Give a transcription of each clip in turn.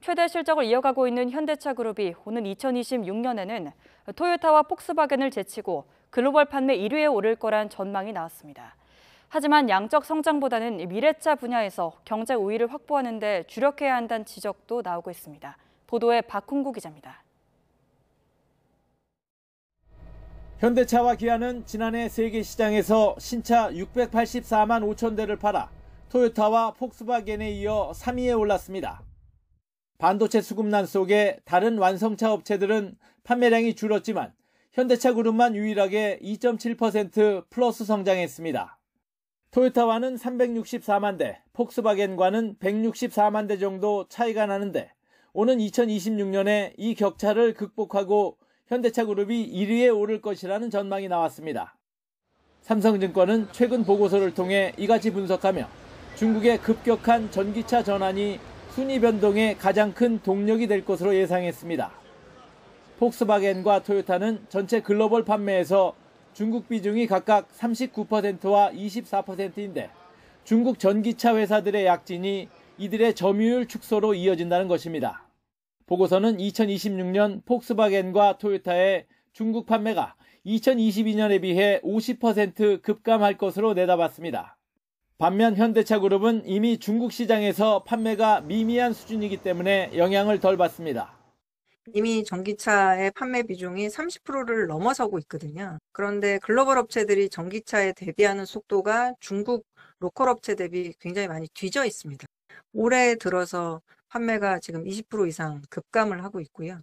최대 실적을 이어가고 있는 현대차 그룹이 오는 2026년에는 토요타와 폭스바겐을 제치고 글로벌 판매 1위에 오를 거란 전망이 나왔습니다. 하지만 양적 성장보다는 미래차 분야에서 경제 우위를 확보하는 데 주력해야 한다는 지적도 나오고 있습니다. 보도에 박훈구 기자입니다. 현대차와 기아는 지난해 세계 시장에서 신차 684만 5천 대를 팔아 토요타와 폭스바겐에 이어 3위에 올랐습니다. 반도체 수급난 속에 다른 완성차 업체들은 판매량이 줄었지만 현대차 그룹만 유일하게 2.7% 플러스 성장했습니다. 토요타와는 364만 대, 폭스바겐과는 164만 대 정도 차이가 나는데 오는 2026년에 이 격차를 극복하고 현대차 그룹이 1위에 오를 것이라는 전망이 나왔습니다. 삼성증권은 최근 보고서를 통해 이같이 분석하며 중국의 급격한 전기차 전환이 순위 변동의 가장 큰 동력이 될 것으로 예상했습니다. 폭스바겐과 토요타는 전체 글로벌 판매에서 중국 비중이 각각 39%와 24%인데 중국 전기차 회사들의 약진이 이들의 점유율 축소로 이어진다는 것입니다. 보고서는 2026년 폭스바겐과 토요타의 중국 판매가 2022년에 비해 50% 급감할 것으로 내다봤습니다. 반면 현대차 그룹은 이미 중국 시장에서 판매가 미미한 수준이기 때문에 영향을 덜 받습니다. 이미 전기차의 판매 비중이 30%를 넘어서고 있거든요. 그런데 글로벌 업체들이 전기차에 대비하는 속도가 중국 로컬 업체 대비 굉장히 많이 뒤져 있습니다. 올해 들어서 판매가 지금 20% 이상 급감을 하고 있고요.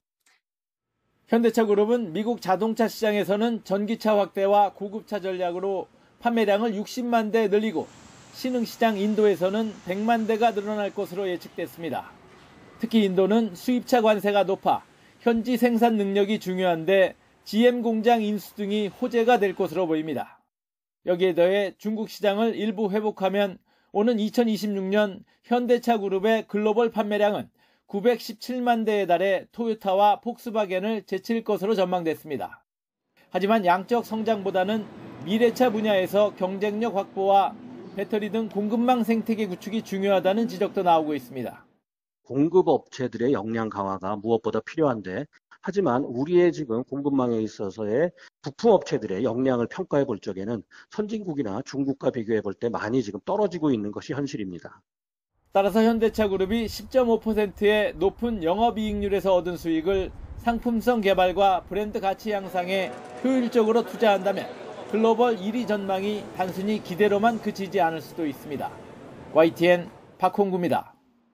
현대차 그룹은 미국 자동차 시장에서는 전기차 확대와 고급차 전략으로 판매량을 60만 대 늘리고 신흥시장 인도에서는 100만 대가 늘어날 것으로 예측됐습니다. 특히 인도는 수입차 관세가 높아 현지 생산 능력이 중요한데 GM 공장 인수 등이 호재가 될 것으로 보입니다. 여기에 더해 중국 시장을 일부 회복하면 오는 2026년 현대차 그룹의 글로벌 판매량은 917만 대에 달해 토요타와 폭스바겐을 제칠 것으로 전망됐습니다. 하지만 양적 성장보다는 미래차 분야에서 경쟁력 확보와 배터리 등 공급망 생태계 구축이 중요하다는 지적도 나오고 있습니다. 공급 업체들의 역량 강화가 무엇보다 필요한데 하지만 우리의 지금 공급망에 있어서의 부품 업체들의 역량을 평가해 볼 적에는 선진국이나 중국과 비교해 볼 때 많이 지금 떨어지고 있는 것이 현실입니다. 따라서 현대차 그룹이 10.5%의 높은 영업이익률에서 얻은 수익을 상품성 개발과 브랜드 가치 향상에 효율적으로 투자한다면 글로벌 1위 전망이 단순히 기대로만 그치지 않을 수도 있습니다. YTN 박홍구입니다.